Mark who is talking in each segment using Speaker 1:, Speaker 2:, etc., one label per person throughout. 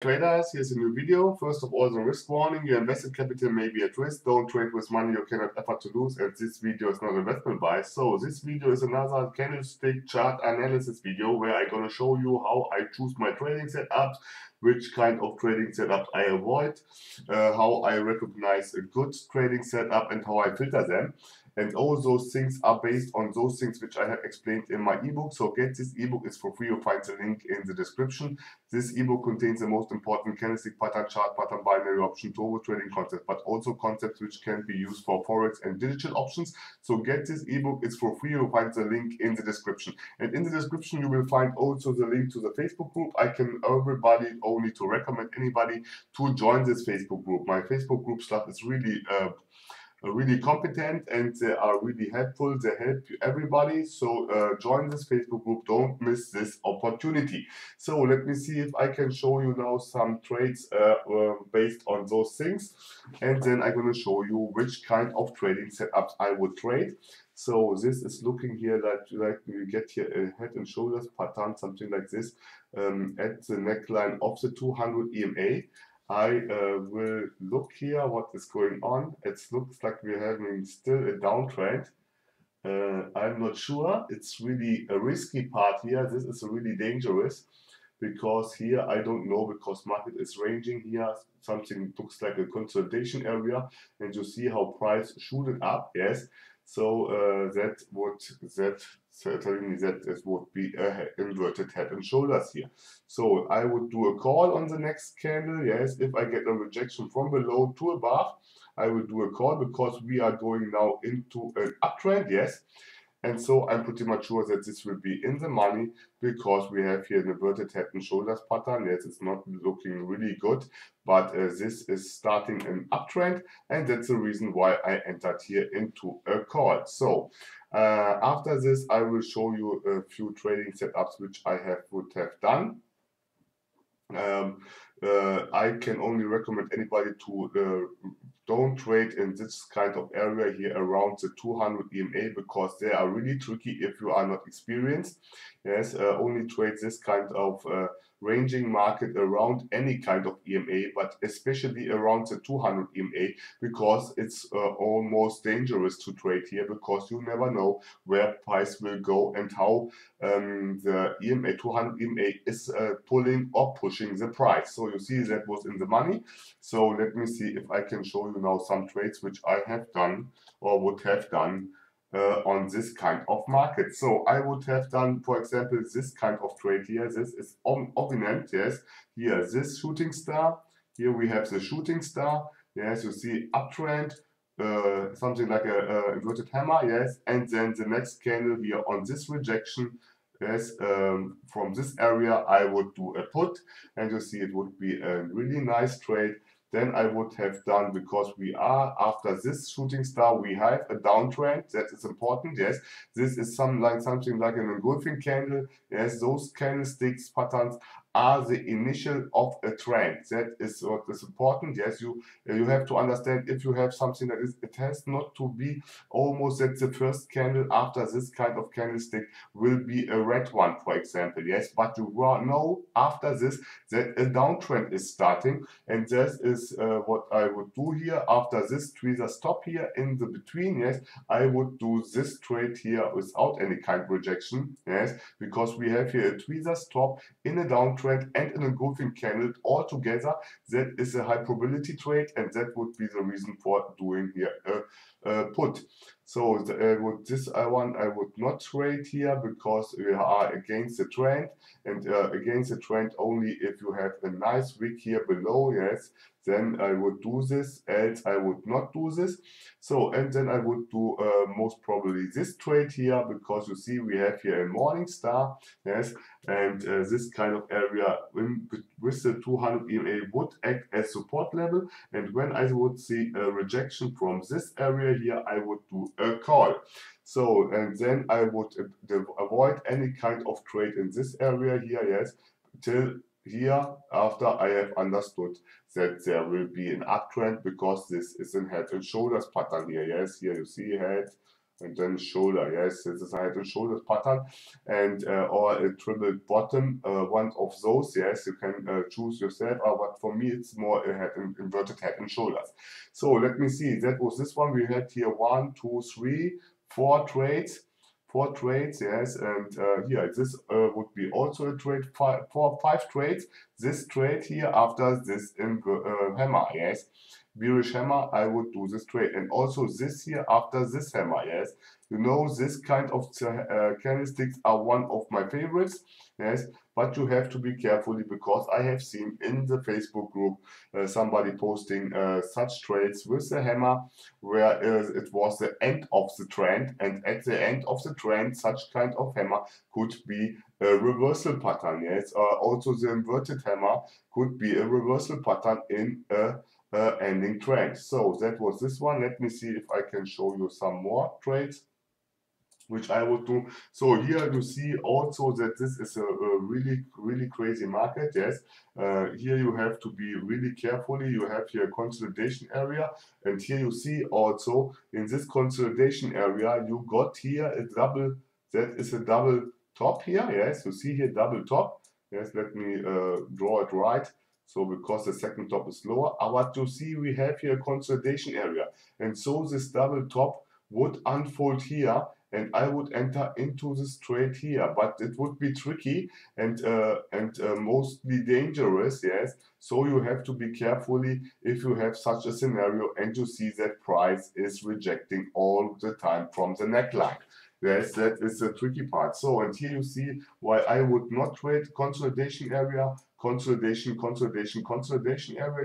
Speaker 1: Traders, here's a new video. First of all, the risk warning. Your invested capital may be at risk. Don't trade with money you cannot afford to lose, and this video is not investment advice. So this video is another candlestick chart analysis video where I'm gonna show you how I choose my trading setups, which kind of trading setups I avoid, how I recognize a good trading setup, and how I filter them. And all those things are based on those things which I have explained in my ebook. So get this ebook, is for free. You'll find the link in the description. This ebook contains the most important candlestick pattern, chart pattern, binary option, turbo trading concepts, but also concepts which can be used for Forex and digital options. So get this ebook, it's for free. You'll find the link in the description. And in the description, you will find also the link to the Facebook group. I can everybody only to recommend anybody to join this Facebook group. My Facebook group stuff is really competent, and they are really helpful. They help everybody. So join this Facebook group. Don't miss this opportunity. So let me see if I can show you now some trades based on those things, and then I'm going to show you which kind of trading setups I would trade. So this is looking here like we get here a head and shoulders pattern, something like this, at the neckline of the 200 EMA. I will look here what is going on. It looks like we're having still a downtrend. I'm not sure. It's really a risky part here. This is really dangerous because here I don't know, because market is ranging here. Something looks like a consolidation area, and you see how price shooted up. Yes. So telling me that it would be a inverted head and shoulders here. So I would do a call on the next candle. Yes, if I get a rejection from below to above, I will do a call because we are going now into an uptrend. Yes. And so I'm pretty much sure that this will be in the money because we have here an inverted head and shoulders pattern. Yes, it's not looking really good, but this is starting an uptrend, and that's the reason why I entered here into a call. So after this, I will show you a few trading setups which I would have done. I can only recommend anybody to don't trade in this kind of area here around the 200 EMA because they are really tricky if you are not experienced. Yes, only trade this kind of ranging market around any kind of EMA, but especially around the 200 EMA because it's almost dangerous to trade here because you never know where price will go and how the EMA 200 EMA is pulling or pushing the price. So you see that was in the money. So let me see if I can show you now some trades which I have done or would have done on this kind of market. So I would have done, for example, this kind of trade here. This is dominant. Yes, here this shooting star. Here we have the shooting star. Yes, you see uptrend. Something like a inverted hammer, yes, and then the next candle here on this rejection, yes, from this area I would do a put, and you see it would be a really nice trade. Then I would have done, because we are after this shooting star, we have a downtrend. That is important. Yes, this is something like an engulfing candle. Yes, those candlesticks patterns are the initial of a trend. That is what is important. Yes, you have to understand, if you have something that is, it has not to be almost that the first candle after this kind of candlestick will be a red one, for example. Yes, but you know after this that a downtrend is starting, and this is what I would do here. After this tweezer stop here in the between, yes, I would do this trade here without any kind of rejection. Yes, because we have here a tweezer stop in a downtrend and an engulfing candle all together. That is a high probability trade, and that would be the reason for doing here a put. So with this one I would not trade here because we are against the trend, and against the trend only if you have a nice wick here below. Yes, then I would do this, else I would not do this. So, and then I would do most probably this trade here, because you see we have here a morning star. Yes, and this kind of area with the 200 EMA would act as support level, and when I would see a rejection from this area here, I would do a call. So, and then I would avoid any kind of trade in this area here, yes, till here, after I have understood that there will be an uptrend, because this is a head and shoulders pattern here. Yes, here you see head and then shoulder. Yes, this is a head and shoulders pattern, and or a triple bottom, one of those. Yes, you can choose yourself, but for me it's more a head and inverted head and shoulders. So let me see, that was this one. We had here 1, 2, 3, 4 trades. 4 trades, yes, and here this would be also a trade, 5 trades. This trade here after this hammer, yes, bearish hammer, I would do this trade, and also this here after this hammer, yes. You know, this kind of candlesticks are one of my favorites, yes, but you have to be carefully, because I have seen in the Facebook group somebody posting such trades with the hammer where it was the end of the trend, and at the end of the trend such kind of hammer could be a reversal pattern, yes. Also the inverted hammer could be a reversal pattern in a ending trend. So that was this one. Let me see if I can show you some more trades which I would do. So here you see also that this is a really crazy market. Yes, here you have to be really carefully. You have here a consolidation area, and here you see also in this consolidation area you got here a double. That is a double top here. Yes, you see here double top. Yes, let me draw it right. So because the second top is lower, but you see we have here a consolidation area, and so this double top would unfold here, and I would enter into this trade here, but it would be tricky and mostly dangerous, yes. So you have to be carefully if you have such a scenario and you see that price is rejecting all the time from the neckline. Yes, that is the tricky part. So, and here you see why I would not trade consolidation area, consolidation area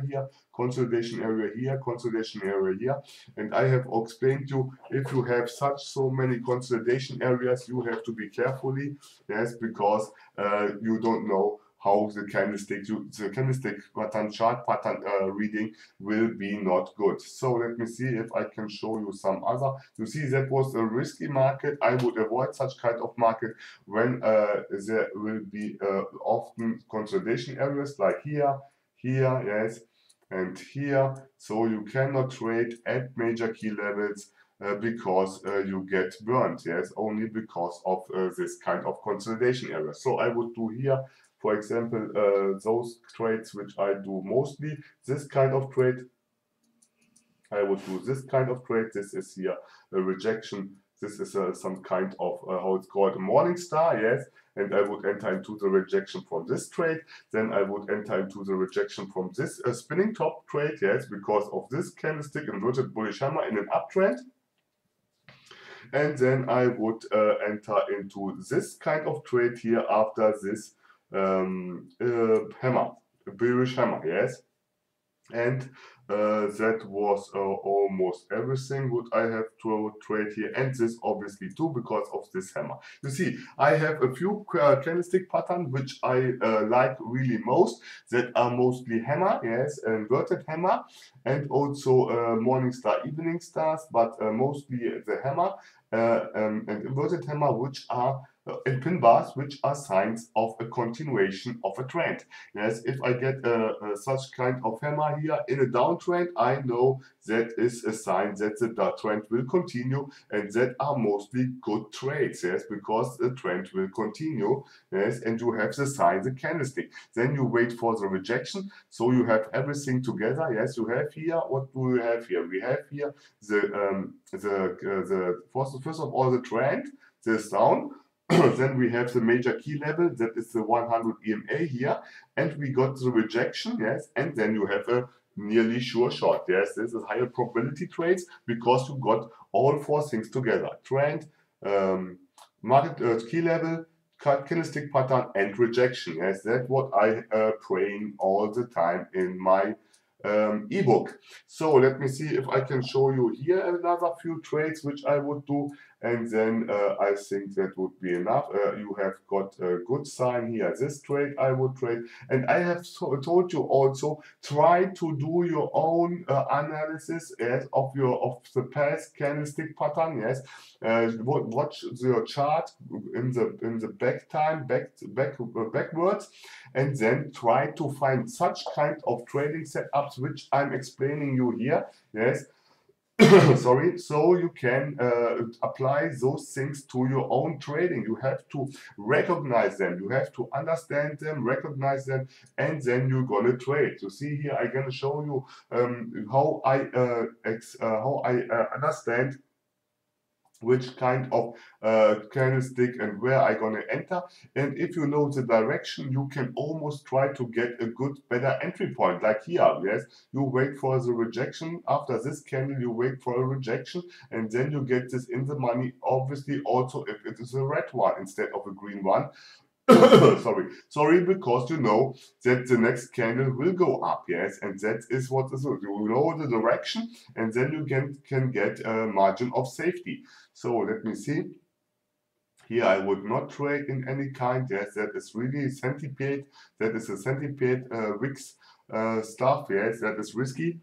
Speaker 1: here, consolidation area here, consolidation area here. And I have explained to you, if you have so many consolidation areas, you have to be carefully, yes, because you don't know how the candlestick pattern, chart pattern reading will be not good. So let me see if I can show you some other. You see, that was a risky market. I would avoid such kind of market when there will be often consolidation areas like here, yes, and here. So you cannot trade at major key levels because you get burned, yes, only because of this kind of consolidation area. So I would do here, for example, those trades which I do mostly, this kind of trade. I would do this kind of trade. This is here a rejection. This is some kind of, how it's called, a morning star, yes. And I would enter into the rejection from this trade. Then I would enter into the rejection from this spinning top trade, yes, because of this candlestick inverted bullish hammer in an uptrend. And then I would enter into this kind of trade here after this hammer, bearish hammer, yes. And that was almost everything what I have to trade here, and this obviously too because of this hammer. You see, I have a few candlestick pattern which I like really most, that are mostly hammer, yes, inverted hammer, and also morning star, evening stars, but mostly the hammer and inverted hammer, which are and pin bars, which are signs of a continuation of a trend. Yes, if I get such kind of hammer here in a downtrend, I know that is a sign that the trend will continue, and that are mostly good trades, yes, because the trend will continue, yes, and you have the sign, the candlestick. Then you wait for the rejection, so you have everything together, yes. You have here, what do we have here? We have here first of all the trend, this down. Then we have the major key level, that is the 100 EMA here, and we got the rejection, yes, and then you have a nearly sure short, yes. This is higher probability trades because you got all 4 things together: trend, market key level, candlestick pattern, and rejection. Yes, that's what I praying all the time in my ebook. So let me see if I can show you here another few trades which I would do, and then I think that would be enough. You have got a good sign here. This trade I would trade, and I have told you also, try to do your own analysis, yes, of the past candlestick pattern. Yes, watch your chart in the backwards, and then try to find such kind of trading setups which I'm explaining you here. Yes. sorry, so you can apply those things to your own trading. You have to recognize them, you have to understand them, recognize them, and then you're gonna trade. You see here, I'm gonna show you how I understand which kind of candlestick and where I gonna enter. And if you know the direction, you can almost try to get a good, better entry point. Like here, yes, you wait for the rejection. After this candle, you wait for a rejection, and then you get this in the money. Obviously, also if it is a red one instead of a green one. Sorry, because you know that the next candle will go up, yes, and that is what is it. You know the direction, and then you can get a margin of safety. So let me see. Here I would not trade in any kind. Yes, that is really centipede. That is a centipede wicks stuff. Yes, that is risky.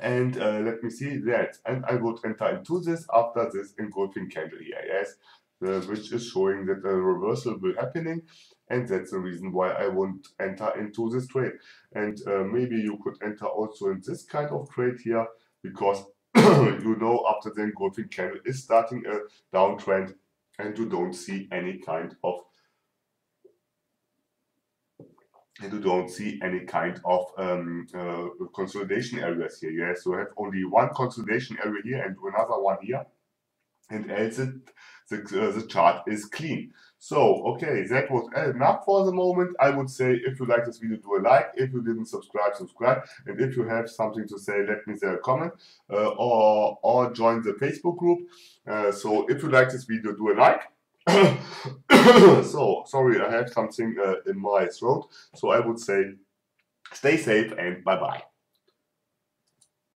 Speaker 1: And let me see that. And I would enter into this after this engulfing candle here. Yes. Which is showing that a reversal will happening, and that's the reason why I won't enter into this trade. And maybe you could enter also in this kind of trade here, because you know after the engulfing candle is starting a downtrend, and you don't see any kind of consolidation areas here. Yes, you have only one consolidation area here and another one here, and else the chart is clean. So, okay, that was enough for the moment. I would say if you like this video, do a like. If you didn't subscribe, subscribe. And if you have something to say, let me say a comment or join the Facebook group. So if you like this video, do a like. So, sorry, I have something in my throat. So I would say stay safe and bye-bye.